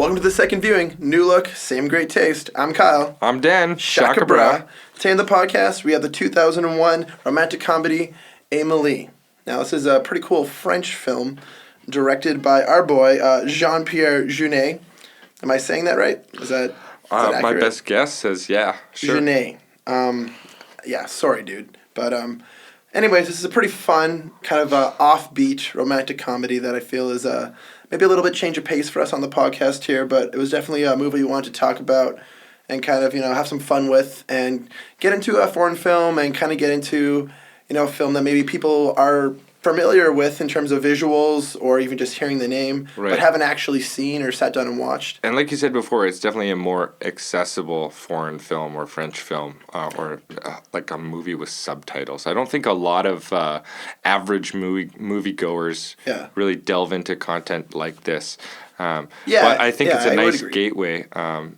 Welcome to the second viewing. New look, same great taste. I'm Kyle. I'm Dan. Shaka bra. Today on the podcast, we have the 2001 romantic comedy Amélie. Now, this is a pretty cool French film directed by our boy, Jean-Pierre Jeunet. Am I saying that right? Is that accurate? My best guess says, yeah, sure. Jeunet. Yeah, sorry, dude. But anyways, this is a pretty fun, kind of offbeat romantic comedy that I feel is maybe a little bit change of pace for us on the podcast here, but it was definitely a movie we wanted to talk about and kind of, have some fun with and get into a foreign film and kind of get into, a film that maybe people are familiar with in terms of visuals or even just hearing the name, but haven't actually seen or sat down and watched. And like you said before, it's definitely a more accessible foreign film or French film or like a movie with subtitles. I don't think a lot of average moviegoers really delve into content like this. But I think it's a nice gateway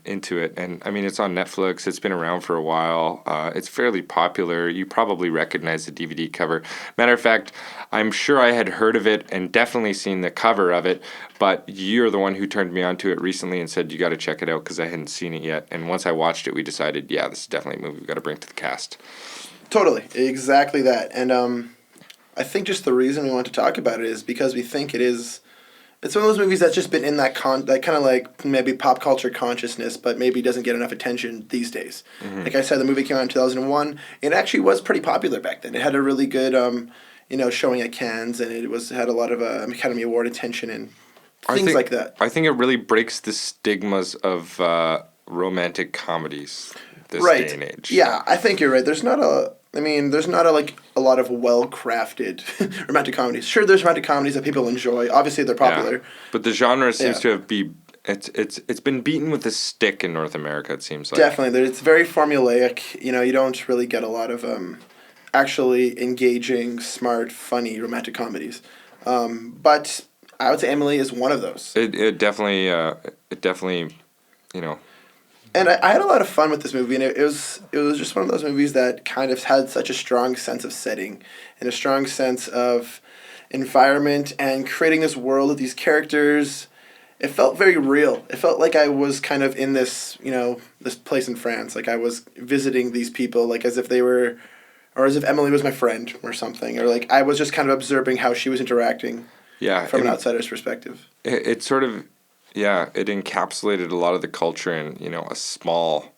into it. And, I mean, it's on Netflix. It's been around for a while. It's fairly popular. You probably recognize the DVD cover. Matter of fact, I'm sure I had heard of it and definitely seen the cover of it, but you're the one who turned me onto it recently and said you got to check it out because I hadn't seen it yet. And once I watched it, we decided, this is definitely a movie we've got to bring to the cast. Totally. Exactly that. And I think just the reason we want to talk about it is because we think it's one of those movies that's just been in that kind of like maybe pop culture consciousness, but maybe doesn't get enough attention these days. Mm-hmm. Like I said, the movie came out in 2001. It actually was pretty popular back then. It had a really good, showing at Cannes, and it had a lot of Academy Award attention and things like that. I think it really breaks the stigmas of romantic comedies this day and age. Yeah, I think you're right. There's not a lot of well-crafted romantic comedies. Sure, there's romantic comedies that people enjoy. Obviously, they're popular. Yeah, but the genre seems to have it's been beaten with a stick in North America, it seems like. Definitely. It's very formulaic. You don't really get a lot of actually engaging, smart, funny romantic comedies. But I would say Amélie is one of those. It definitely, And I had a lot of fun with this movie, and it was just one of those movies that kind of had such a strong sense of setting and a strong sense of environment and creating this world of these characters. It felt very real. It felt like I was kind of in this, this place in France. Like I was visiting these people, like as if they were, or as if Amélie was my friend or something, or like I was just kind of observing how she was interacting from an outsider's perspective. It sort of... Yeah, it encapsulated a lot of the culture in, a small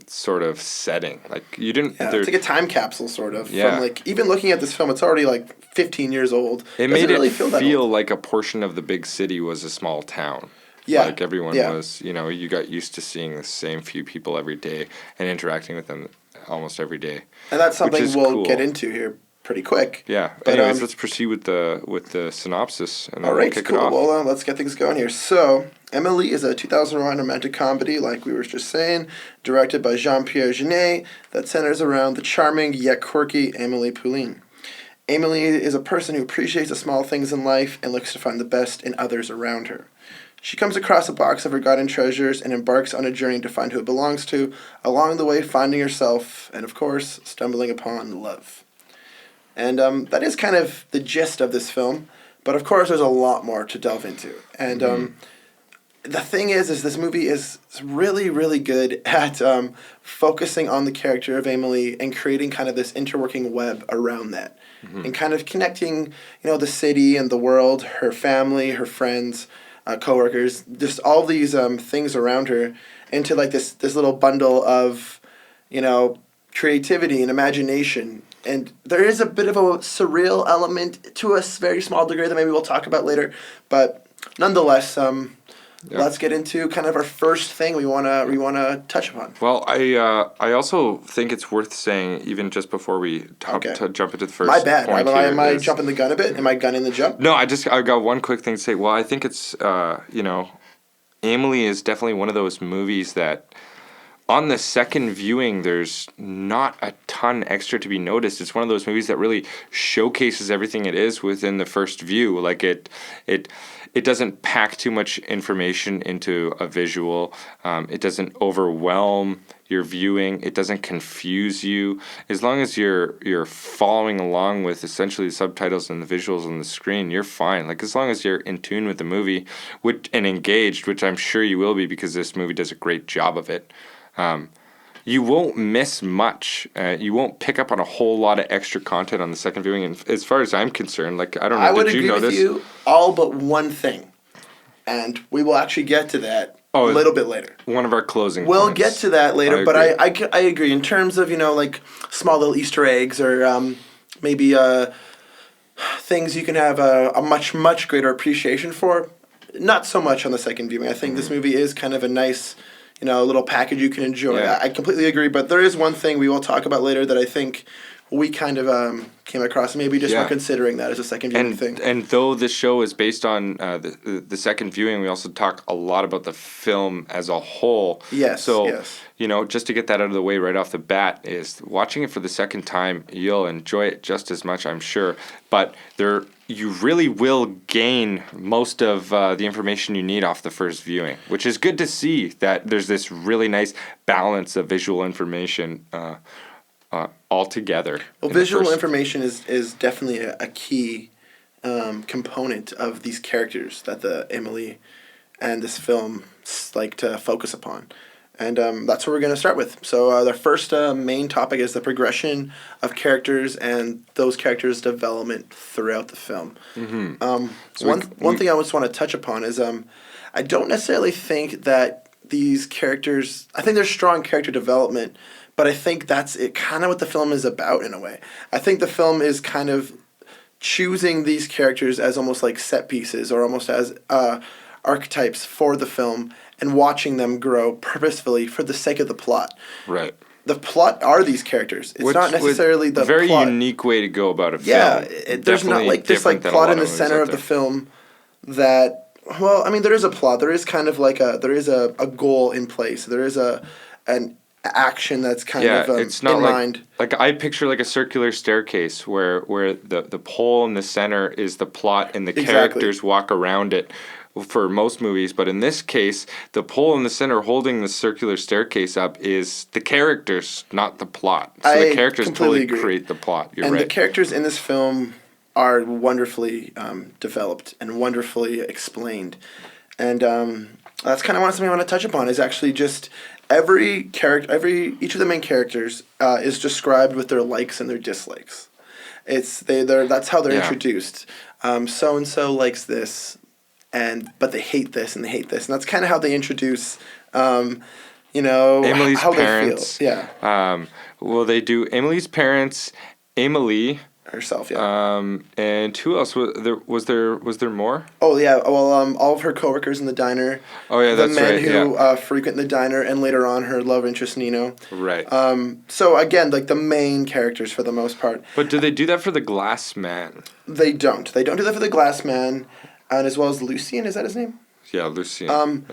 sort of setting. Like, you didn't... Yeah, it's like a time capsule, sort of. Yeah. From, like, even looking at this film, it's already, 15 years old. It made it feel like a portion of the big city was a small town. Yeah. Like, everyone was, you got used to seeing the same few people every day and interacting with them almost every day. And that's something we'll get into here pretty quick. Yeah. But, anyways, let's proceed with the synopsis, and then we'll kick it off. Well, let's get things going here. So, Amélie is a 2001 romantic comedy, like we were just saying, directed by Jean-Pierre Jeunet, that centers around the charming yet quirky Amélie Poulain. Amélie is a person who appreciates the small things in life and looks to find the best in others around her. She comes across a box of forgotten treasures and embarks on a journey to find who it belongs to, along the way finding herself and, of course, stumbling upon love. And that is kind of the gist of this film. But, of course, there's a lot more to delve into. And the thing is this movie is really, really good at focusing on the character of Amélie and creating kind of this interworking web around that. Mm-hmm. And kind of connecting, the city and the world, her family, her friends, coworkers, just all these things around her into, this little bundle of, creativity and imagination. And there is a bit of a surreal element to a very small degree that maybe we'll talk about later. But nonetheless, let's get into kind of our first thing we wanna touch upon. Well, I also think it's worth saying, even just before we jump into the first My bad. point Am I jumping the gun a bit? Am I gunning the jump? No, I got one quick thing to say. Well, I think it's, Amélie is definitely one of those movies that on the second viewing, there's not a ton extra to be noticed. It's one of those movies that really showcases everything it is within the first view. Like it doesn't pack too much information into a visual. It doesn't overwhelm your viewing. It doesn't confuse you. As long as you're following along with essentially the subtitles and the visuals on the screen, you're fine. Like as long as you're in tune with the movie and engaged, which I'm sure you will be because this movie does a great job of it. You won't miss much. You won't pick up on a whole lot of extra content on the second viewing. And as far as I'm concerned, like I don't know, I would did you agree notice? with you all but one thing, and we will actually get to that a little bit later. One of our closing We'll points. get to that later, but I agree. In terms of, like small little Easter eggs or maybe things you can have a much, much greater appreciation for, not so much on the second viewing. I think this movie is kind of a nice, little package you can enjoy. Yeah. I completely agree, but there is one thing we will talk about later that I think we kind of came across. Maybe just we're considering that as a second viewing thing. And though this show is based on the second viewing, we also talk a lot about the film as a whole. Yes. So, yes. Just to get that out of the way right off the bat is watching it for the second time, you'll enjoy it just as much, I'm sure. But you really will gain most of the information you need off the first viewing, which is good to see that there's this really nice balance of visual information all together. Well, visual information is definitely a key component of these characters that the Amélie and this film like to focus upon. And that's what we're going to start with. So the first main topic is the progression of characters and those characters' development throughout the film. Mm-hmm. One thing I just want to touch upon is I don't necessarily think that these characters... I think there's strong character development, but I think that's kind of what the film is about in a way. I think the film is kind of choosing these characters as almost like set pieces or almost as archetypes for the film and watching them grow purposefully for the sake of the plot. Right. The plot are these characters. It's not necessarily the very plot. unique way to go about a film. Yeah, there's not like this like plot in the center of the film that... Well, I mean, there is a plot. There is kind of like there is a goal in place. There is an action that's kind of it's not in like, mind. Like I picture like a circular staircase where the pole in the center is the plot and the characters walk around it for most movies. But in this case, the pole in the center holding the circular staircase up is the characters, not the plot. So the characters totally create the plot. You're right. And the characters in this film are wonderfully developed and wonderfully explained. And that's kind of something I want to touch upon is actually just... each of the main characters is described with their likes and their dislikes. That's how they're introduced. So and so likes this, but they hate this and they hate this, and that's kind of how they introduce. Amelie's how parents. They feel. Yeah. Well, they do Amelie's parents, Amélie. Herself, yeah. And who else was there more? Oh yeah, well, all of her coworkers in the diner. Oh yeah, that's right. The men who frequent the diner, and later on her love interest Nino. Right. So again, like the main characters for the most part. But do they do that for the glass man? They don't. They don't do that for the glass man, and as well as Lucien. Is that his name? Yeah, Lucien.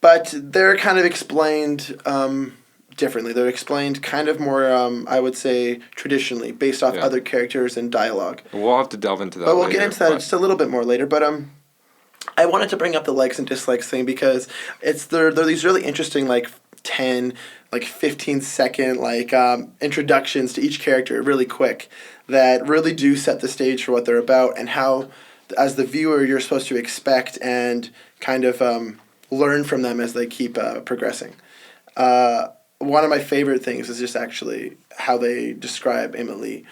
But they're kind of explained. Differently. They're explained kind of more, I would say, traditionally, based off other characters and dialogue. We'll have to delve into that later. But we'll get into that just a little bit more later. But I wanted to bring up the likes and dislikes thing because they're these really interesting, 10, 15-second, introductions to each character really quick that really do set the stage for what they're about and how, as the viewer, you're supposed to expect and kind of learn from them as they keep progressing. One of my favorite things is just actually how they describe Amélie.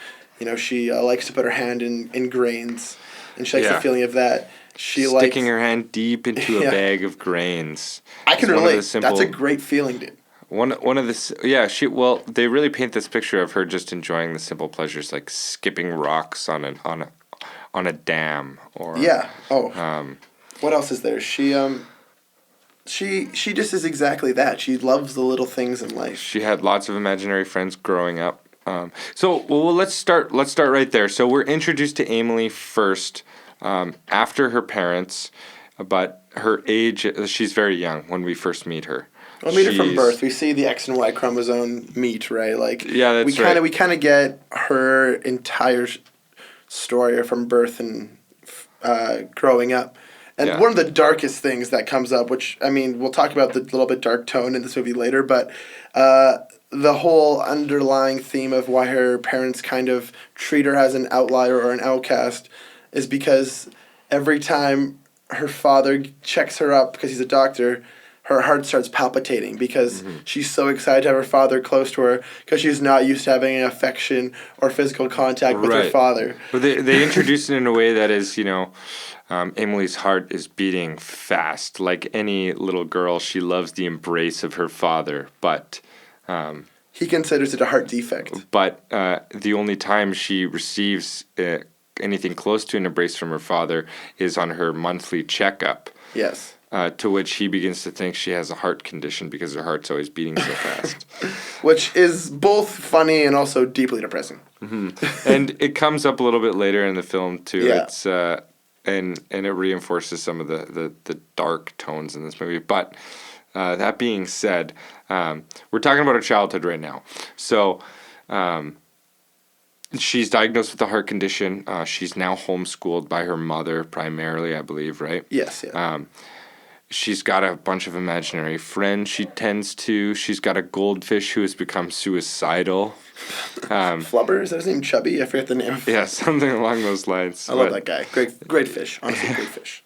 She likes to put her hand in grains, and she likes the feeling of that. She sticking her hand deep into a bag of grains. I can relate. That's a great feeling, dude. One of the they really paint this picture of her just enjoying the simple pleasures like skipping rocks on a dam or what else is there? She just is exactly that. She loves the little things in life. She had lots of imaginary friends growing up. Let's start right there. So we're introduced to Amélie first, after her parents, but her age, she's very young when we first meet her. Well, meet her from birth. We see the X and Y chromosome meet, right? Like, yeah, that's right. We kind of get her entire story from birth and growing up. And one of the darkest things that comes up, which, I mean, we'll talk about the little bit dark tone in this movie later, but the whole underlying theme of why her parents kind of treat her as an outlier or an outcast is because every time her father checks her up because he's a doctor, her heart starts palpitating because she's so excited to have her father close to her because she's not used to having an affection or physical contact with her father. Well, they introduce it in a way that is, Amelie's heart is beating fast. Like any little girl, she loves the embrace of her father, but... he considers it a heart defect. But the only time she receives anything close to an embrace from her father is on her monthly checkup. Yes. To which he begins to think she has a heart condition because her heart's always beating so fast. Which is both funny and also deeply depressing. Mm-hmm. And it comes up a little bit later in the film, too. Yeah. It's and it reinforces some of the dark tones in this movie. But that being said, we're talking about her childhood right now. So she's diagnosed with a heart condition. She's now homeschooled by her mother primarily, I believe, right? Yes, yeah. She's got a bunch of imaginary friends she tends to. She's got a goldfish who has become suicidal. Flubber, is that his name? Chubby? I forget the name. Yeah, something along those lines. I love that guy. Great fish. Honestly, great fish.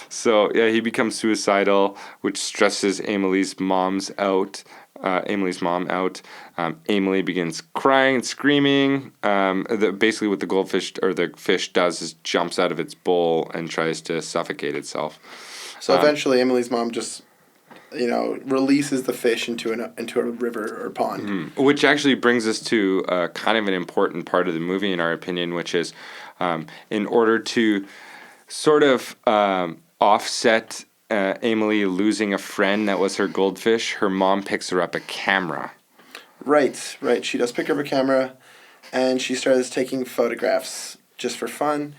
So, yeah, he becomes suicidal, which stresses Amelie's mom out. Amélie begins crying and screaming. Basically what the goldfish or the fish does is jumps out of its bowl and tries to suffocate itself. So eventually Amelie's mom just, releases the fish into a river or pond. Mm-hmm. Which actually brings us to kind of an important part of the movie, in our opinion, which is in order to sort of offset Amélie losing a friend that was her goldfish, her mom picks her up a camera. Right. She does pick up a camera, and she starts taking photographs just for fun,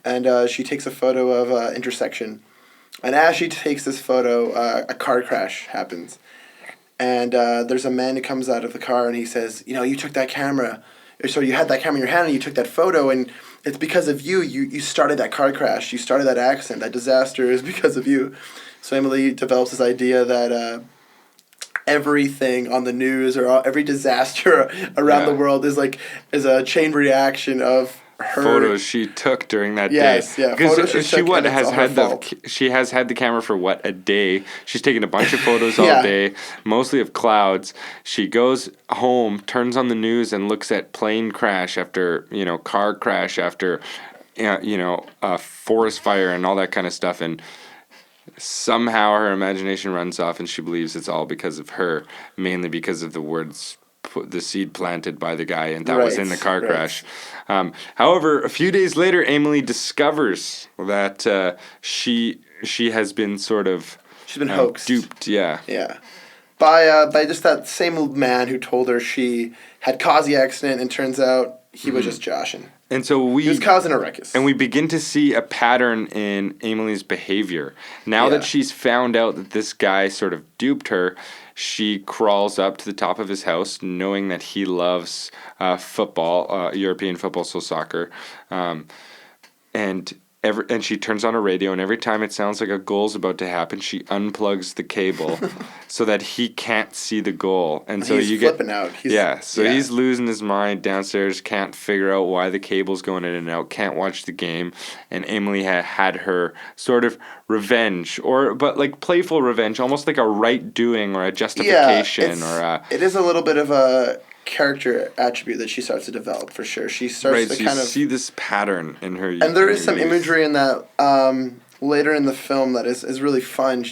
and she takes a photo of an intersection. And as she takes this photo, a car crash happens. And there's a man who comes out of the car, and he says, you took that camera. So you had that camera in your hand, and you took that photo, and it's because of you. You started that car crash. You started that accident. That disaster is because of you. So Amélie develops this idea that everything on the news or every disaster around the world is a chain reaction of her photos she took during that day. Yes, yeah. Because she has had the camera for a day. She's taken a bunch of photos all day, mostly of clouds. She goes home, turns on the news, and looks at plane crash after car crash after forest fire and all that kind of stuff, and somehow her imagination runs off, and she believes it's all because of her, mainly because of the seed planted by the guy, and that was in the car crash. However, a few days later, Amélie discovers that she has been she's been hoaxed, duped. Yeah. By just that same man who told her she had caused the accident, and turns out he was just joshing. And so he was causing a ruckus. And we begin to see a pattern in Amélie's behavior. Now that she's found out that this guy sort of duped her, she crawls up to the top of his house, knowing that he loves football, European football, so soccer, and she turns on a radio, and every time it sounds like a goal's about to happen, she unplugs the cable so that he can't see the goal. And so he's flipping out. He's losing his mind downstairs, can't figure out why the cable's going in and out, can't watch the game. And Amélie had her sort of revenge, but like playful revenge, almost like a right doing or a justification it is a little bit of a character attribute that she starts to develop for sure. She starts to kind of see this pattern in her. And there is some imagery in that later in the film that is really fun.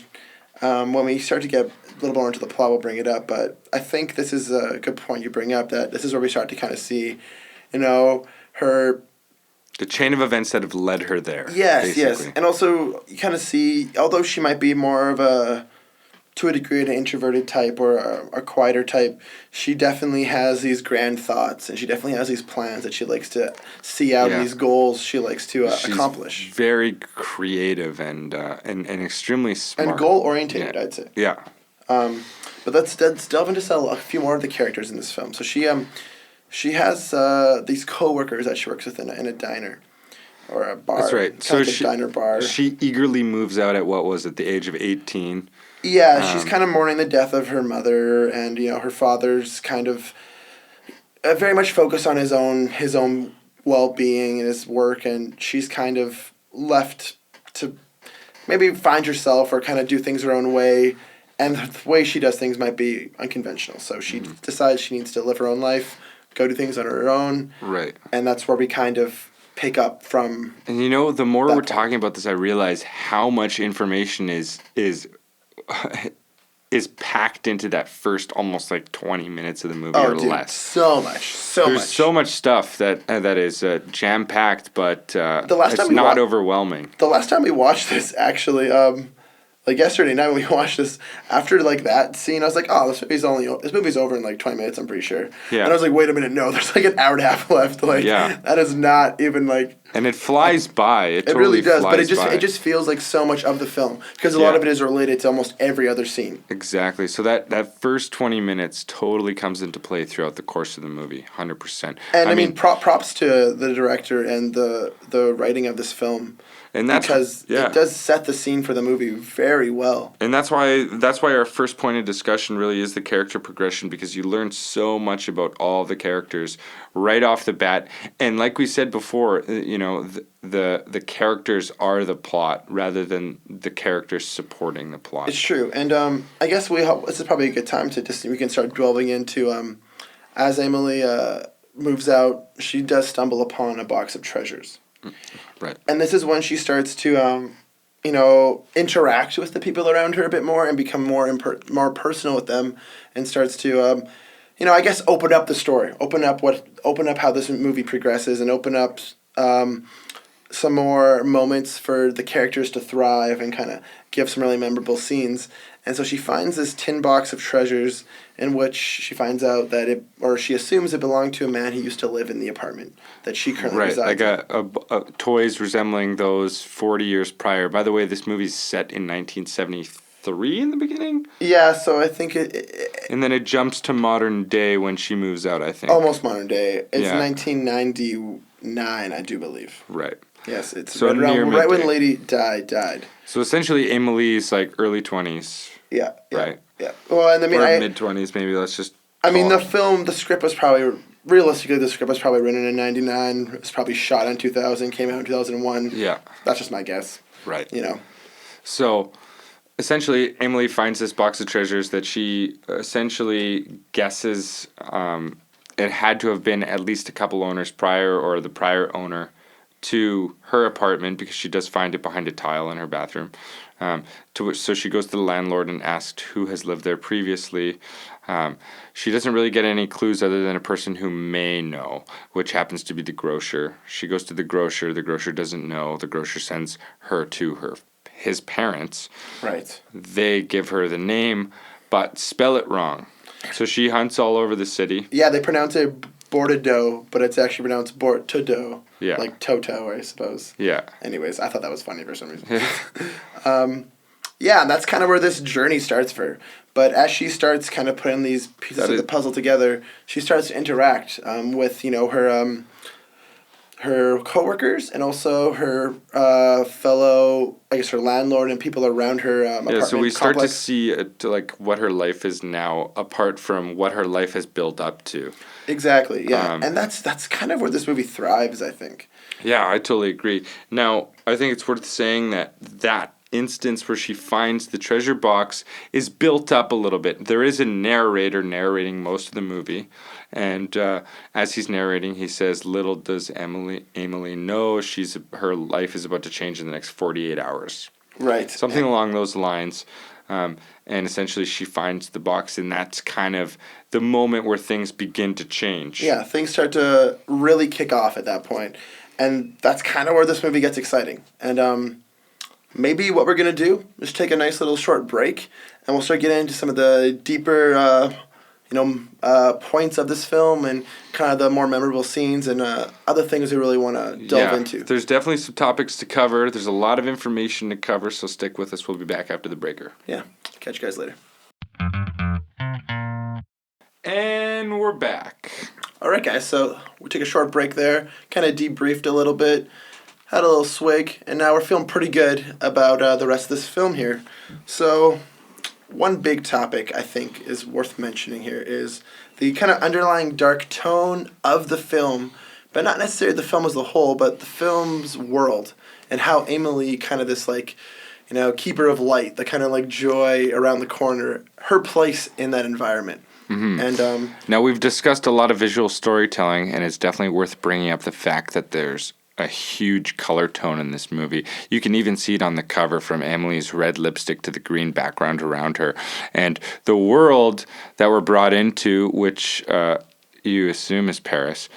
When we start to get a little more into the plot, we'll bring it up. But I think this is a good point you bring up, that this is where we start to kind of see, her. The chain of events that have led her there. Yes, basically. Yes. And also you kind of see, although she might be more of to a degree, an introverted type or a quieter type, she definitely has these grand thoughts, and she definitely has these plans that she likes to see out, and these goals she likes to accomplish. Very creative and extremely smart. And goal-oriented, I'd say. Yeah. But let's delve into a few more of the characters in this film. So she has these co-workers that she works with in a diner or a bar. That's right. So like a diner bar. She eagerly moves out at what was it, the age of 18? Yeah, she's kind of mourning the death of her mother, and her father's kind of very much focused on his own well-being and his work, and she's kind of left to maybe find herself or kind of do things her own way, and the way she does things might be unconventional. So she decides she needs to live her own life, go do things on her own. Right. And that's where we kind of pick up from. And the more we're talking about this, I realize how much information is packed into that first almost like 20 minutes of the movie or less. So much. There's so much stuff that is jam-packed, but it's not overwhelming. The last time we watched this, actually, like yesterday night when we watched this, after like that scene, I was like, oh, this movie's over in like 20 minutes, I'm pretty sure. Yeah. And I was like, wait a minute, no, there's like an hour and a half left. Like, that is not even like... And it flies by. It totally really does, but it just feels like so much of the film, because a lot of it is related to almost every other scene. Exactly. So that first 20 minutes totally comes into play throughout the course of the movie, 100%. And I mean props to the director and the writing of this film. And that's because it does set the scene for the movie very well. And that's why our first point of discussion really is the character progression, because you learn so much about all the characters right off the bat. And like we said before, the characters are the plot rather than the characters supporting the plot. It's true. And I guess this is probably a good time we can start delving into as Amélie moves out, she does stumble upon a box of treasures. Right. And this is when she starts to, interact with the people around her a bit more and become more personal with them, and starts to, I guess open up the story, open up how this movie progresses, and open up some more moments for the characters to thrive and kind of give some really memorable scenes. And so she finds this tin box of treasures, in which she finds out that she assumes it belonged to a man who used to live in the apartment that she currently resides in. Like toys resembling those 40 years prior. By the way, this movie's set in 1973 in the beginning? Yeah, so I think and then it jumps to modern day when she moves out, I think. Almost modern day. It's 1999, I do believe. Right. Yes, it's so right when Lady died. So essentially, Amelie's like early 20s. Yeah. Right. Yeah. Well, and I mean, or mid-20s, maybe. Let's just. The script was probably written in 99. It was probably shot in 2000. Came out in 2001. Yeah. That's just my guess. Right. So, essentially, Amélie finds this box of treasures that she essentially guesses it had to have been at least a couple owners prior, or the prior owner to her apartment, because she does find it behind a tile in her bathroom. So she goes to the landlord and asks who has lived there previously. She doesn't really get any clues other than a person who may know, which happens to be the grocer. She goes to the grocer. The grocer doesn't know. The grocer sends her to his parents. Right. They give her the name, but spell it wrong. So she hunts all over the city. Yeah, they pronounce it Bordeaux, but it's actually pronounced Bordeaux. Yeah. Like Toto, I suppose. Yeah. Anyways, I thought that was funny for some reason. And that's kind of where this journey starts for her. But as she starts kind of putting these pieces of the puzzle together, she starts to interact with, her coworkers and also her fellow, I guess, her landlord and people around her apartment so we start complex. to see what her life is now, apart from what her life has built up to. Exactly, yeah. And that's kind of where this movie thrives, I think. Yeah, I totally agree. Now, I think it's worth saying that instance where she finds the treasure box is built up a little bit. There is a narrator narrating most of the movie, and as he's narrating, he says, "Little does Amélie know her life is about to change in the next 48 hours." Right. Something along those lines. And essentially she finds the box, and that's kind of the moment where things begin to change. Yeah, things start to really kick off at that point. And that's kind of where this movie gets exciting. And maybe what we're going to do is take a nice little short break, and we'll start getting into some of the deeper points of this film and kind of the more memorable scenes and other things we really want to delve into. There's definitely some topics to cover. There's a lot of information to cover, so stick with us. We'll be back after the breaker. Yeah. Catch you guys later. And we're back. All right, guys, so we took a short break there, kind of debriefed a little bit, had a little swig, and now we're feeling pretty good about the rest of this film here. So one big topic I think is worth mentioning here is the kind of underlying dark tone of the film, but not necessarily the film as a whole, but the film's world, and how Amélie, kind of this, like, you know, keeper of light, the kind of, like, joy around the corner, her place in that environment. Mm-hmm. And now, we've discussed a lot of visual storytelling, and it's definitely worth bringing up the fact that there's a huge color tone in this movie. You can even see it on the cover, from Amélie's red lipstick to the green background around her. And the world that we're brought into, which you assume is Paris.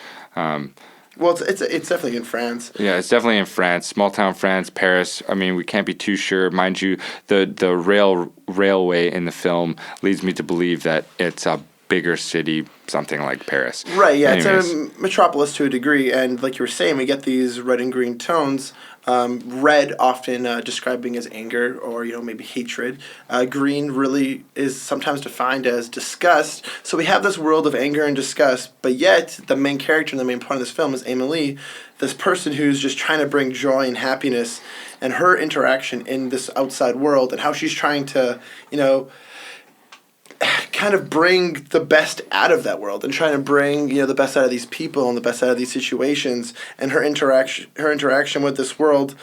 Well, it's definitely in France. Yeah, it's definitely in France, small town France, Paris. I mean, we can't be too sure. Mind you, the railway in the film leads me to believe that it's a bigger city, something like Paris. Right, yeah. Anyways. It's a metropolis to a degree, and like you were saying, we get these red and green tones. Red often describing as anger or, you know, maybe hatred. Green really is sometimes defined as disgust. So we have this world of anger and disgust, but yet the main character and the main point of this film is Amélie, this person who's just trying to bring joy and happiness, and her interaction in this outside world, and how she's trying to, you know, kind of bring the best out of that world, and trying to bring, you know, the best out of these people and the best out of these situations, and her interaction with this world.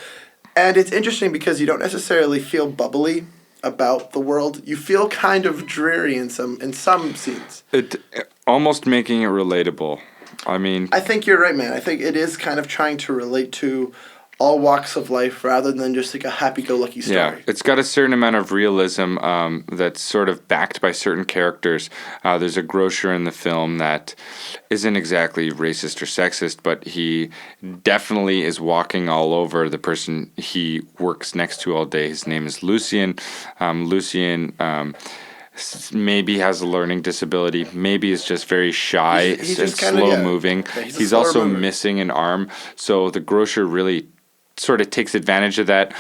And it's interesting because you don't necessarily feel bubbly about the world. You feel kind of dreary in some scenes. It almost making it relatable. I mean, I think you're right, man. I think it is kind of trying to relate to all walks of life rather than just like a happy-go-lucky story. Yeah, it's got a certain amount of realism that's sort of backed by certain characters. There's a grocer in the film that isn't exactly racist or sexist, but he definitely is walking all over the person he works next to all day. His name is Lucien. Lucien maybe has a learning disability, maybe is just very shy he's and just kinda, slow-moving. Yeah, he's also mover. missing an arm, so the grocer really sort of takes advantage of that,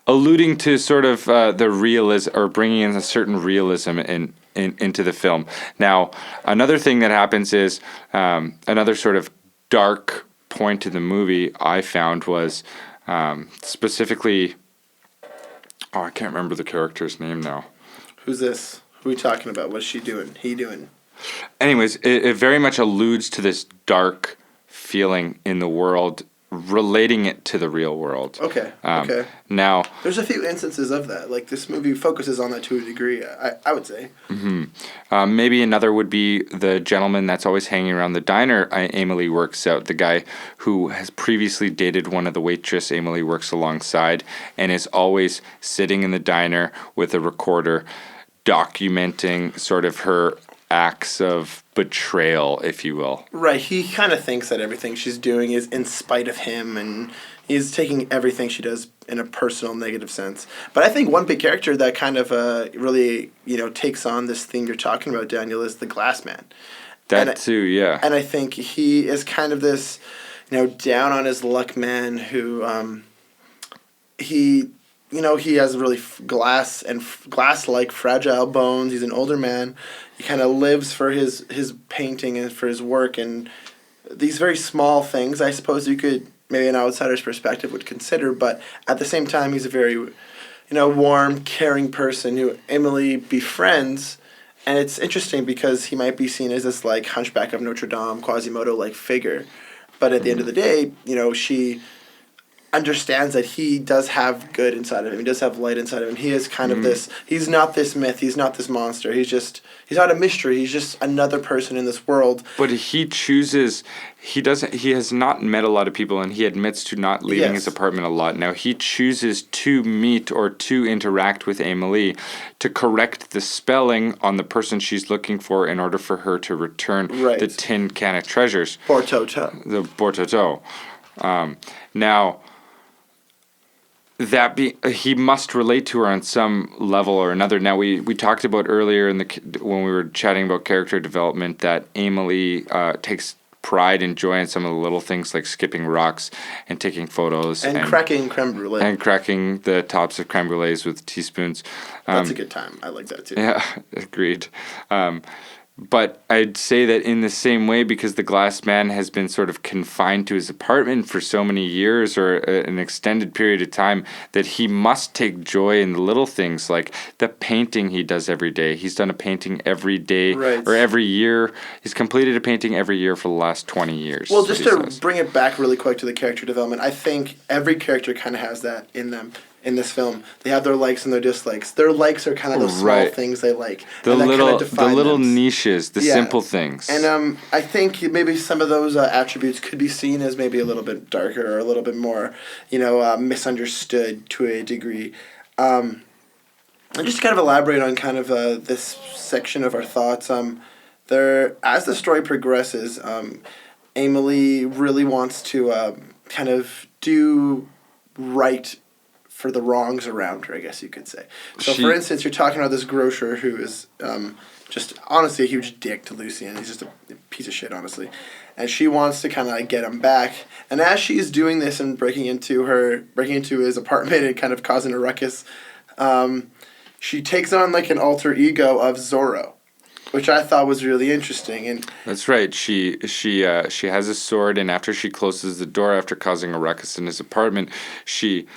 alluding to sort of the realism, or bringing in a certain realism into the film. Now, another thing that happens is another sort of dark point to the movie I found was specifically, I can't remember the character's name now. Who's this? Who are we talking about? What's she doing? He doing? Anyways, it very much alludes to this dark feeling in the world, relating it to the real world. Okay. Now, there's a few instances of that. Like, this movie focuses on that to a degree, I would say. Mm-hmm. Maybe another would be the gentleman that's always hanging around the diner Amélie works out, the guy who has previously dated one of the waitress Amélie works alongside, and is always sitting in the diner with a recorder documenting sort of her acts of betrayal, if you will. Right, he kind of thinks that everything she's doing is in spite of him, and he's taking everything she does in a personal negative sense. But I think one big character that kind of really, you know, takes on this theme you're talking about, Daniel, is the Glass Man. Too, yeah. And I think he is kind of this, you know, down on his luck man who he has really glass-like fragile bones. He's an older man. He kind of lives for his painting and for his work, and these very small things, I suppose you could, maybe an outsider's perspective would consider, but at the same time, he's a very, you know, warm, caring person who Amélie befriends. And it's interesting because he might be seen as this, like, Hunchback of Notre Dame, Quasimodo-like figure. But at the end of the day, you know, she understands that he does have good inside of him. He does have light inside of him. He is kind of this, he's not this myth, he's not this monster. He's not a mystery. He's just another person in this world. But he has not met a lot of people, and he admits to not leaving his apartment a lot. Now, he chooses to meet or to interact with Amélie to correct the spelling on the person she's looking for in order for her to return the tin can of treasures. Bortoto. The Bortoto. Now, he must relate to her on some level or another. Now, we talked about earlier when we were chatting about character development that Amélie takes pride and joy in some of the little things like skipping rocks and taking photos. And cracking creme brulee. And cracking the tops of creme brulees with teaspoons. That's a good time. I like that too. Yeah, agreed. But I'd say that in the same way, because the glass man has been sort of confined to his apartment for so many years or an extended period of time, that he must take joy in the little things, like the painting he does every day. He's done a painting every day or every year. He's completed a painting every year for the last 20 years. Well, just to bring it back really quick to the character development, I think every character kind of has that in them. In this film, they have their likes and their dislikes. Their likes are kind of those small things they like. The little niches, the simple things. And I think maybe some of those attributes could be seen as maybe a little bit darker or a little bit more, misunderstood to a degree. And just to kind of elaborate on kind of this section of our thoughts, as the story progresses, Amélie really wants to kind of do right for the wrongs around her, I guess you could say. So, for instance, you're talking about this grocer who is just honestly a huge dick to Lucien. He's just a piece of shit, honestly. And she wants to kind of get him back. And as she's doing this and breaking into his apartment and kind of causing a ruckus, she takes on like an alter ego of Zorro, which I thought was really interesting. And that's right. She has a sword, and after she closes the door after causing a ruckus in his apartment, she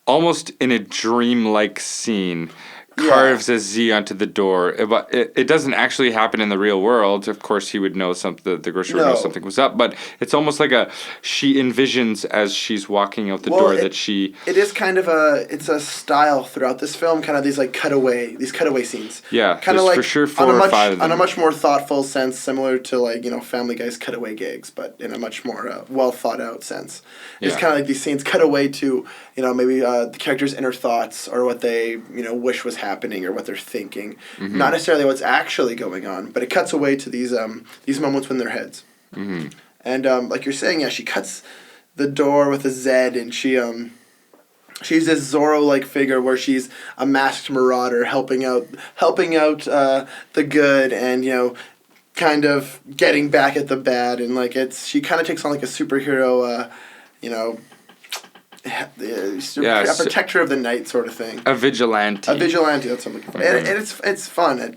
almost in a dream-like scene carves a Z onto the door. It doesn't actually happen in the real world. Of course, he would know something. The grocer would know something was up. But it's almost like she envisions as she's walking out the door that she. It is kind of a style throughout this film. Kind of these cutaway scenes. Yeah, kind of like for sure 4 or 5 of them. On a much more thoughtful sense, similar to Family Guy's cutaway gags, but in a much more well thought out sense. It's kind of like these scenes cut away to maybe the character's inner thoughts or what they wish was happening or what they're thinking, not necessarily what's actually going on, but it cuts away to these moments in their heads. And like you're saying, she cuts the door with a Z, and she's this Zorro-like figure where she's a masked marauder helping out the good and kind of getting back at the bad, and she kind of takes on like a superhero a protector of the night sort of thing. A vigilante. That's what I'm looking for. And it's fun.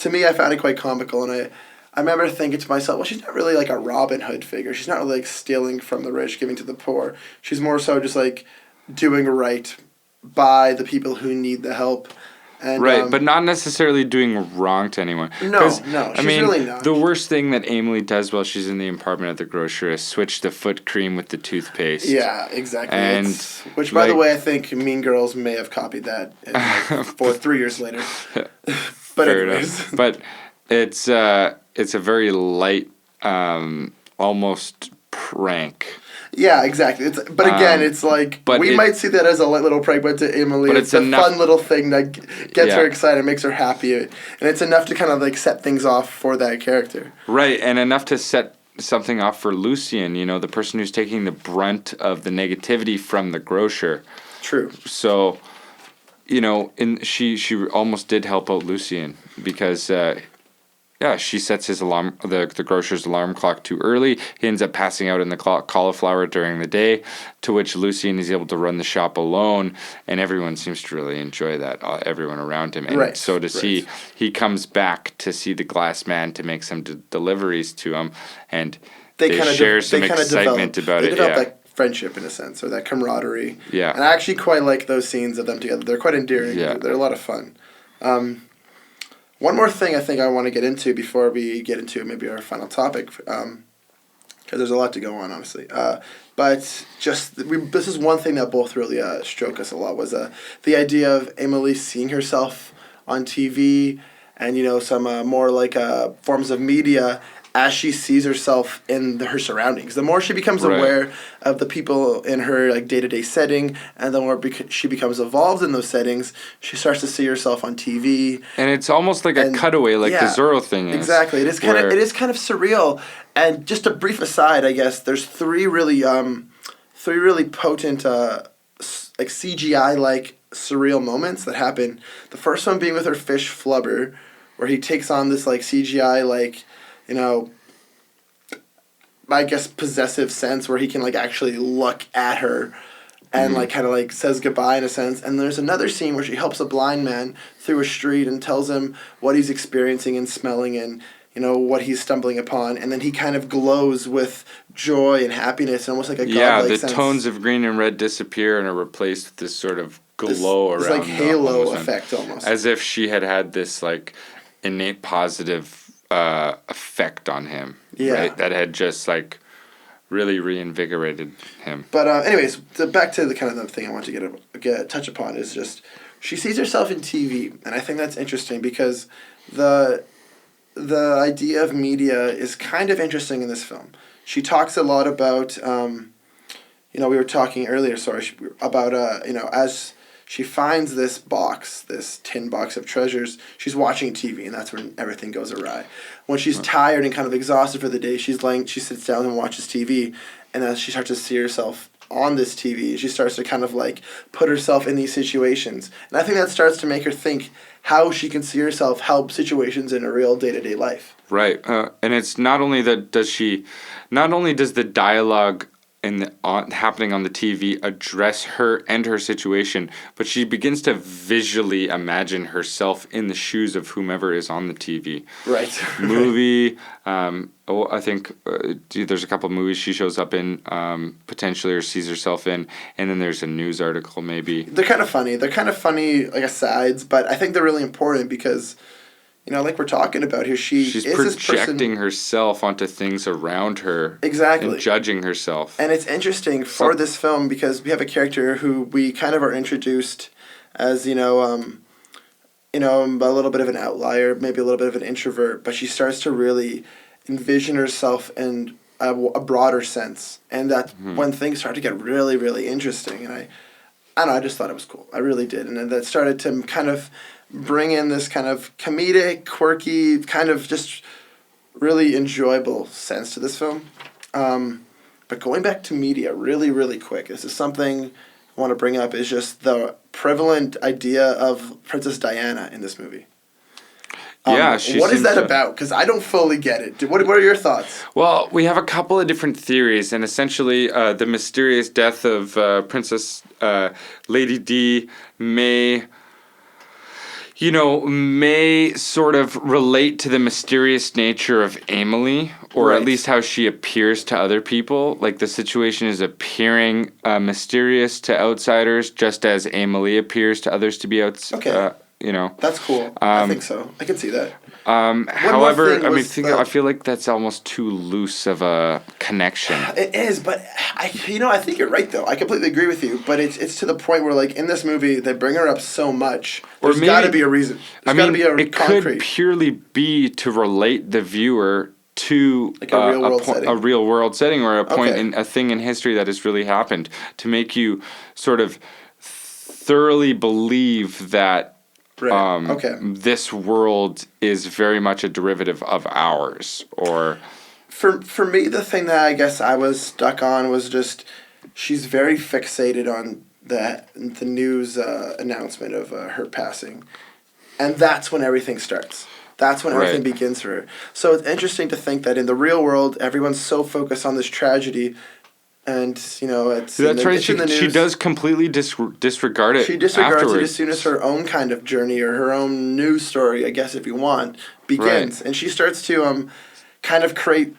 To me, I found it quite comical, and I remember thinking to myself, well, she's not really like a Robin Hood figure. She's not really like stealing from the rich, giving to the poor. She's more so just like doing right by the people who need the help. And, but not necessarily doing wrong to anyone. No, she's really not. The worst thing that Amélie does while she's in the apartment at the grocer is switch the foot cream with the toothpaste. Yeah, exactly. And which, by the way, I think Mean Girls may have copied that 3 years later. But anyways. But it's a very light, almost prank. Yeah, exactly. It's like we might see that as a light little prank, but to Amélie, it's a fun little thing that gets her excited, makes her happy, and it's enough to kind of like set things off for that character. Right, and enough to set something off for Lucien, the person who's taking the brunt of the negativity from the grocer. True. So, she almost did help out Lucien because. She sets his alarm, the grocer's alarm clock too early. He ends up passing out in the cauliflower during the day, to which Lucien is able to run the shop alone, and everyone seems to really enjoy that, everyone around him. And so does he. He comes back to see the glass man to make some deliveries to him, and they share some excitement about it. They develop that friendship, in a sense, or that camaraderie. Yeah. And I actually quite like those scenes of them together. They're quite endearing. Yeah. They're a lot of fun. One more thing I think I want to get into before we get into maybe our final topic, because there's a lot to go on, honestly. But this is one thing that both really struck us a lot, was the idea of Amélie seeing herself on TV and, some more like forms of media as she sees herself in her surroundings. The more she becomes aware of the people in her like day-to-day setting, and the more she becomes involved in those settings, she starts to see herself on TV. And it's almost like a cutaway, like the Zorro thing is. Exactly. It is kind of surreal. And just a brief aside, I guess, there's three really potent like CGI-like surreal moments that happen. The first one being with her fish Flubber, where he takes on this like CGI like, I guess, possessive sense where he can like actually look at her and like kind of like says goodbye in a sense. And there's another scene where she helps a blind man through a street and tells him what he's experiencing and smelling and, you know, what he's stumbling upon. And then he kind of glows with joy and happiness, almost like a godlike sense. Tones of green and red disappear and are replaced with this sort of glow around. It's like halo effect almost. As if she had this like innate positive effect on him. Yeah. Right? That had just like really reinvigorated him. But anyways, back to the kind of the thing I want to get touch upon is just she sees herself in TV, and I think that's interesting because the idea of media is kind of interesting in this film. She talks a lot about, we were talking earlier, about, as she finds this tin box of treasures, she's watching TV, and that's when everything goes awry. When she's tired and kind of exhausted for the day, she sits down and watches TV, and as she starts to see herself on this TV, she starts to kind of like put herself in these situations. And I think that starts to make her think how she can see herself help situations in a real day-to-day life. Right. And it's not only does the dialogue happening on the TV address her and her situation, but she begins to visually imagine herself in the shoes of whomever is on the TV. Right. Movie. I think there's a couple of movies she shows up in potentially or sees herself in, and then there's a news article maybe. They're kind of funny, like asides, but I think they're really important because, like we're talking about here, she's projecting herself onto things around her. Exactly. And judging herself. And it's interesting for this film because we have a character who we kind of are introduced as, a little bit of an outlier, maybe a little bit of an introvert, but she starts to really envision herself in a broader sense. And that's when things start to get really, really interesting. And I don't know, I just thought it was cool. I really did. And that started to kind of bring in this kind of comedic, quirky, kind of just really enjoyable sense to this film. But going back to media really, really quick, this is something I want to bring up, is just the prevalent idea of Princess Diana in this movie. What is that about? Because I don't fully get it. What are your thoughts? Well, we have a couple of different theories, and essentially the mysterious death of Princess Lady D may sort of relate to the mysterious nature of Amélie, or at least how she appears to other people. Like the situation is appearing mysterious to outsiders, just as Amélie appears to others to be Okay. That's cool. I think so. I can see that. However, I feel like that's almost too loose of a connection. It is, but I think you're right though. I completely agree with you. But it's to the point where like in this movie they bring her up so much. There's got to be a reason. It could purely be to relate the viewer to like a real world setting or a point in a thing in history that has really happened, to make you sort of thoroughly believe that. This world is very much a derivative of ours, or for me, the thing that I guess I was stuck on was just she's very fixated on the news announcement of her passing, and that's when everything starts. That's when everything begins for her. So it's interesting to think that in the real world, everyone's so focused on this tragedy. And, it's that's right. She does completely disregard it. She disregards afterwards. it as soon as her own kind of journey or her own news story, I guess, if you want, begins. Right. And she starts to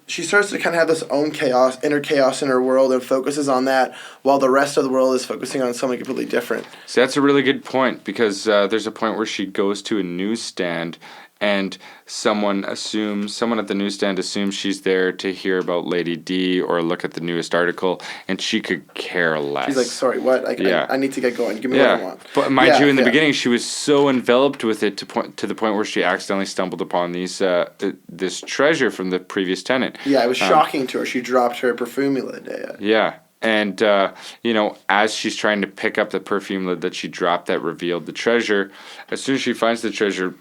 she starts to kind of have this own inner chaos in her world and focuses on that while the rest of the world is focusing on something completely different. So that's a really good point because there's a point where she goes to a newsstand and someone at the newsstand assumes she's there to hear about Lady D or look at the newest article, and she could care less. She's like, sorry, what? I need to get going. Give me what I want. But mind you, in the beginning, she was so enveloped with it to the point where she accidentally stumbled upon this treasure from the previous tenant. Yeah, it was shocking to her. She dropped her perfume lid. Yeah. And, as she's trying to pick up the perfume lid that she dropped that revealed the treasure, as soon as she finds the treasure,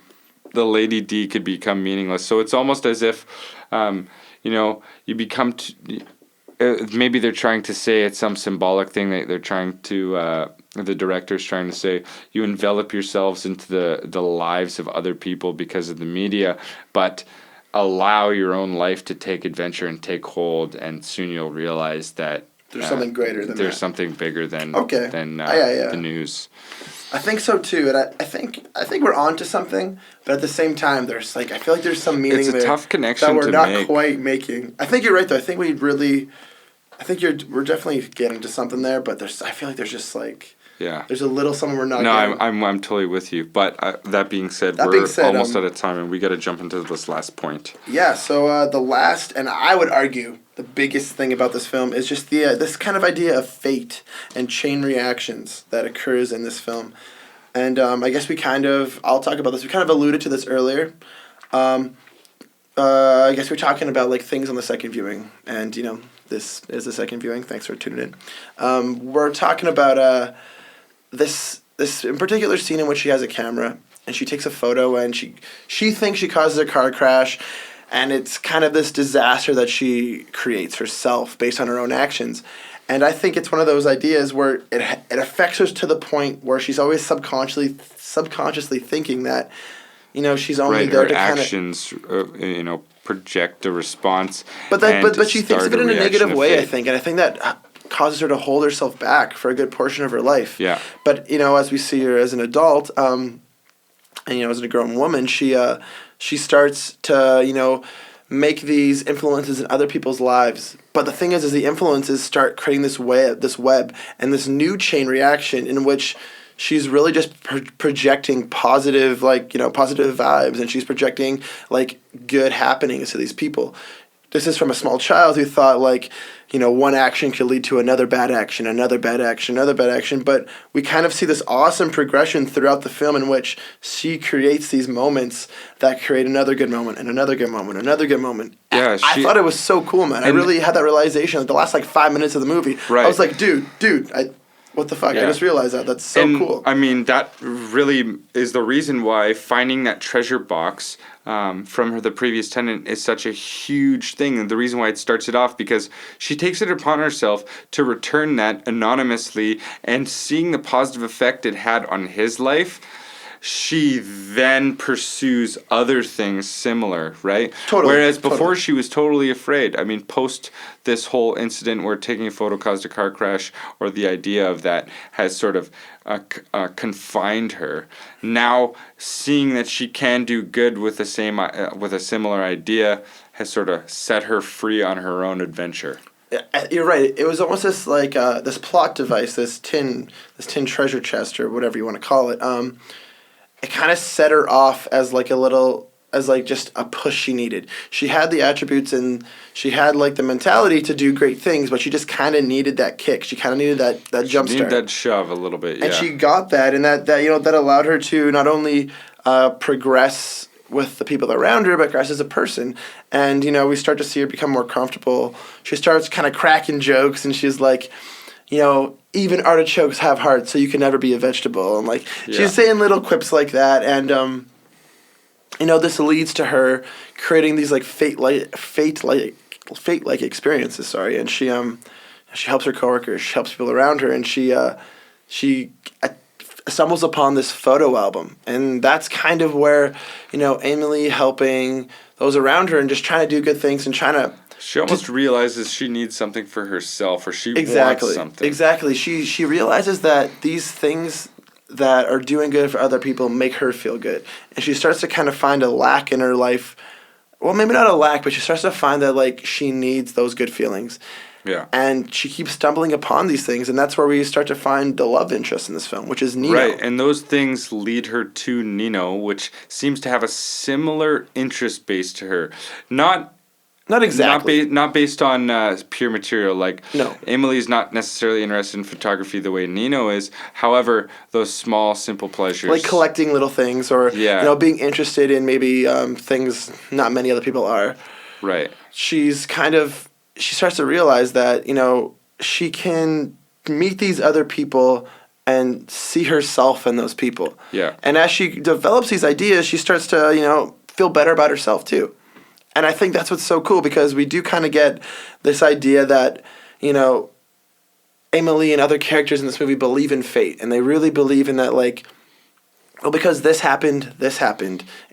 the Lady D could become meaningless. So it's almost as if, you become... maybe they're trying to say it's some symbolic thing that they're trying to... the director's trying to say, you envelop yourselves into the lives of other people because of the media, but allow your own life to take adventure and take hold, and soon you'll realize that there's something greater than there's that. something bigger than the news. I think so too, and I think we're onto something, but at the same time, there's I feel like there's some meaning it's a there tough connection that we're not make. quite making. I think you're right though. I think we're definitely getting to something there, but I feel like there's just there's a little something we're not. No, getting. I'm totally with you. But that being said, we're almost out of time, and we got to jump into this last point. Yeah. So the last, and I would argue the biggest thing about this film is just this kind of idea of fate and chain reactions that occurs in this film, and I guess I'll talk about this. We kind of alluded to this earlier. I guess we're talking about things on the second viewing, and this is the second viewing. Thanks for tuning in. We're talking about this in particular scene in which she has a camera and she takes a photo and she thinks she causes a car crash, and it's kind of this disaster that she creates herself based on her own actions. And I think it's one of those ideas where it affects her to the point where she's always subconsciously thinking that she's only there to kind of actions project a response. But she thinks of it in a negative way, I think, and I think that causes her to hold herself back for a good portion of her life. Yeah. But as we see her as an adult, and as a grown woman, she starts to make these influences in other people's lives. But the thing is the influences start creating this web and this new chain reaction in which she's really just projecting positive, positive vibes, and she's projecting good happenings to these people. This is from a small child who thought one action could lead to another bad action, another bad action, another bad action. But we kind of see this awesome progression throughout the film in which she creates these moments that create another good moment and another good moment, another good moment. Yeah, I thought it was so cool, man. I really had that realization the last 5 minutes of the movie. Right. I was like, dude, what the fuck? Yeah. I just realized that. That's so cool. I mean, that really is the reason why finding that treasure box from the previous tenant is such a huge thing. And the reason why it starts it off, because she takes it upon herself to return that anonymously, and seeing the positive effect it had on his life, she then pursues other things similar, right? Totally. Whereas before she was totally afraid. I mean, post this whole incident where taking a photo caused a car crash, or the idea of that has sort of confined her. Now, seeing that she can do good with the same with a similar idea has sort of set her free on her own adventure. You're right. It was almost this this plot device, this tin treasure chest, or whatever you want to call it. It kind of set her off as just a push she needed. She had the attributes and she had the mentality to do great things, but she just kind of needed that kick. She kind of needed that jump start. She needed that shove a little bit, yeah. And she got that, and that allowed her to not only progress with the people around her, but progress as a person. And we start to see her become more comfortable. She starts kind of cracking jokes, and she's like, even artichokes have hearts, so you can never be a vegetable. And she's saying little quips like that, and this leads to her creating these fate-like experiences. Sorry, and she helps her coworkers, she helps people around her, and she stumbles upon this photo album, and that's kind of where Amélie helping those around her and just trying to do good things and trying to. She almost realizes she needs something for herself, or she wants something. Exactly. She realizes that these things that are doing good for other people make her feel good. And she starts to kind of find a lack in her life. Well, maybe not a lack, but she starts to find that she needs those good feelings. Yeah. And she keeps stumbling upon these things, and that's where we start to find the love interest in this film, which is Nino. Right, and those things lead her to Nino, which seems to have a similar interest base to her. Not exactly. Not based on pure material. No. Amelie's not necessarily interested in photography the way Nino is. However, those small, simple pleasures. Collecting little things, or being interested in maybe things not many other people are. Right. She starts to realize that, she can meet these other people and see herself in those people. Yeah. And as she develops these ideas, she starts to, feel better about herself too. And I think that's what's so cool, because we do kind of get this idea that, Amélie and other characters in this movie believe in fate. And they really believe in that, because this happened.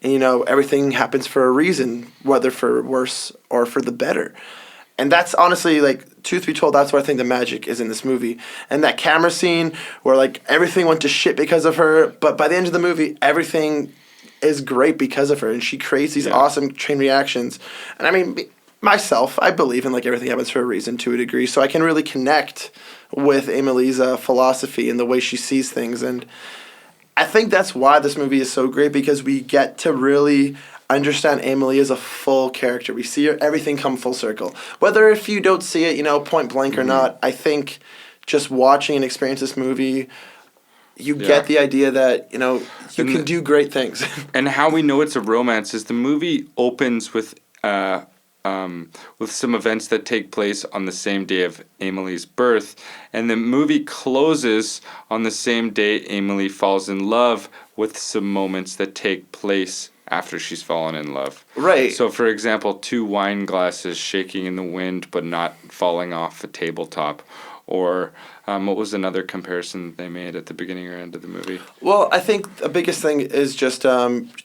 And, everything happens for a reason, whether for worse or for the better. And that's honestly, truth be told, that's where I think the magic is in this movie. And that camera scene where, like, everything went to shit because of her, but by the end of the movie, everything is great because of her, and she creates these awesome chain reactions. And I mean, myself, I believe in, like, everything happens for a reason to a degree, so I can really connect with Amelie's philosophy and the way she sees things. And I think that's why this movie is so great, because we get to really understand Amélie as a full character. We see her, everything come full circle. Whether if you don't see it, point blank or not, I think just watching and experience this movie, you get the idea that, you can do great things. And how we know it's a romance is the movie opens with some events that take place on the same day of Amélie's birth, and the movie closes on the same day Amélie falls in love, with some moments that take place after she's fallen in love. Right. So, for example, 2 wine glasses shaking in the wind but not falling off the tabletop. Or what was another comparison they made at the beginning or end of the movie? Well, I think the biggest thing is just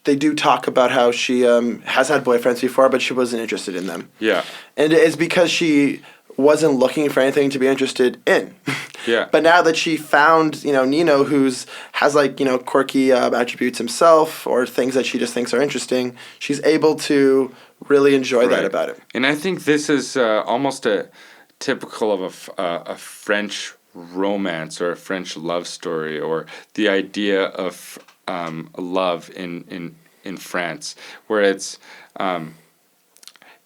they do talk about how she has had boyfriends before, but she wasn't interested in them. Yeah. And it's because she wasn't looking for anything to be interested in. Yeah. But now that she found, Nino, has quirky attributes himself, or things that she just thinks are interesting, she's able to really enjoy that about him. And I think this is almost typical of a French romance or a French love story, or the idea of love in France, where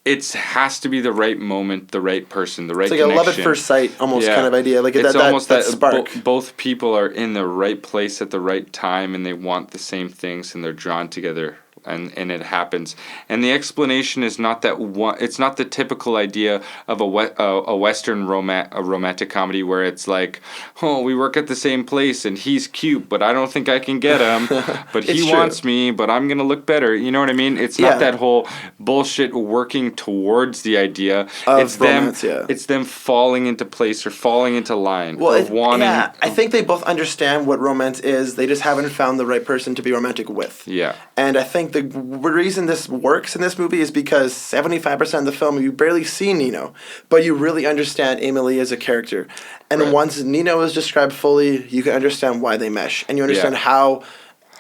it has to be the right moment, the right person, the right connection. It's like a love at first sight almost kind of idea. Like it's almost that spark. Both people are in the right place at the right time, and they want the same things, and they're drawn together, and it happens. And the explanation is not that it's not the typical idea of a Western romantic comedy where it's like, oh, we work at the same place, and he's cute, but I don't think I can get him. But he wants me, but I'm gonna look better. You know what I mean? It's not that whole bullshit working towards the idea. Of romance, It's them falling into place or falling into line. Well, or wanting. Yeah, I think they both understand what romance is. They just haven't found the right person to be romantic with. Yeah. And I think the reason this works in this movie is because 75% of the film you barely see Nino, but you really understand Amélie as a character. And once Nino is described fully, you can understand why they mesh, and you understand how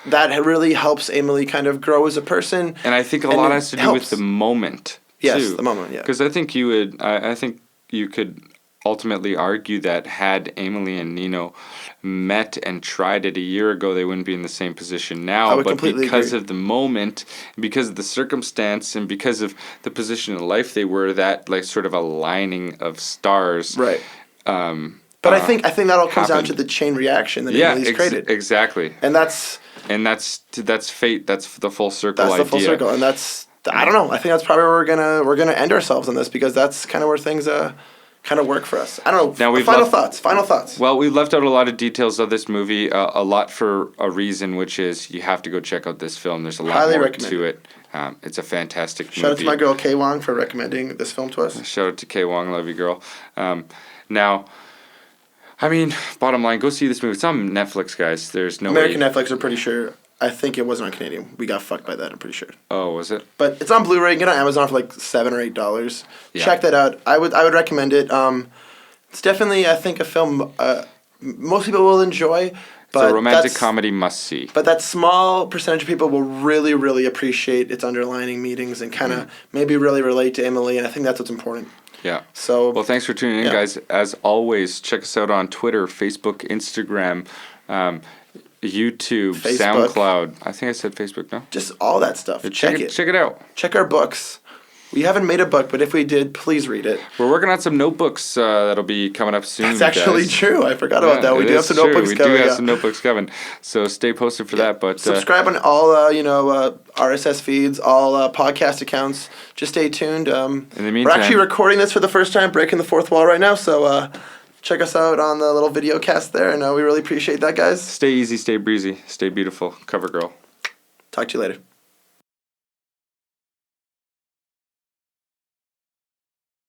that really helps Amélie kind of grow as a person. And I think a lot has to do with the moment. Yes, the moment. Yeah. Because I think I think you could ultimately argue that had Amélie and Nino met and tried it a year ago, they wouldn't be in the same position now. But because of the moment, because of the circumstance, and because of the position in life they were, that like sort of aligning of stars. Right. But I think that all comes down to the chain reaction that Amélie's created. Exactly. And that's fate. That's the full circle idea. That's the full circle, and that's, I don't know. I think that's probably where we're gonna end ourselves on this, because that's kind of where things kind of work for us. I don't know. Final thoughts. Well, we've left out a lot of details of this movie, a lot for a reason, which is you have to go check out this film. There's a lot more to it. It's a fantastic movie. Shout out to my girl Kay Wong for recommending this film to us. Shout out to Kay Wong, love you, girl. Now, I mean, bottom line, go see this movie. It's on Netflix, guys. There's no American Netflix, I'm pretty sure. I think it wasn't on Canadian. We got fucked by that, I'm pretty sure. Oh, was it? But it's on Blu-ray. You can get it on Amazon for like $7 or $8. Yeah. Check that out. I would recommend it. It's definitely, I think, a film most people will enjoy. But it's a romantic comedy must-see. But that small percentage of people will really, really appreciate its underlining meanings and kind of maybe really relate to Amélie, and I think that's what's important. Yeah. So. Well, thanks for tuning in, guys. As always, check us out on Twitter, Facebook, Instagram, YouTube, Facebook. SoundCloud. I think I said Facebook, no? Just all that stuff. Check it. Check it out. Check our books. We haven't made a book, but if we did, please read it. We're working on some notebooks that'll be coming up soon. That's actually true. I forgot about that. We do have some notebooks coming. We do have some notebooks coming. So stay posted for that. But subscribe on all RSS feeds, all podcast accounts. Just stay tuned. In the meantime, we're actually recording this for the first time, breaking the fourth wall right now. So check us out on the little video cast there, and we really appreciate that, guys. Stay easy, stay breezy, stay beautiful. Cover girl. Talk to you later.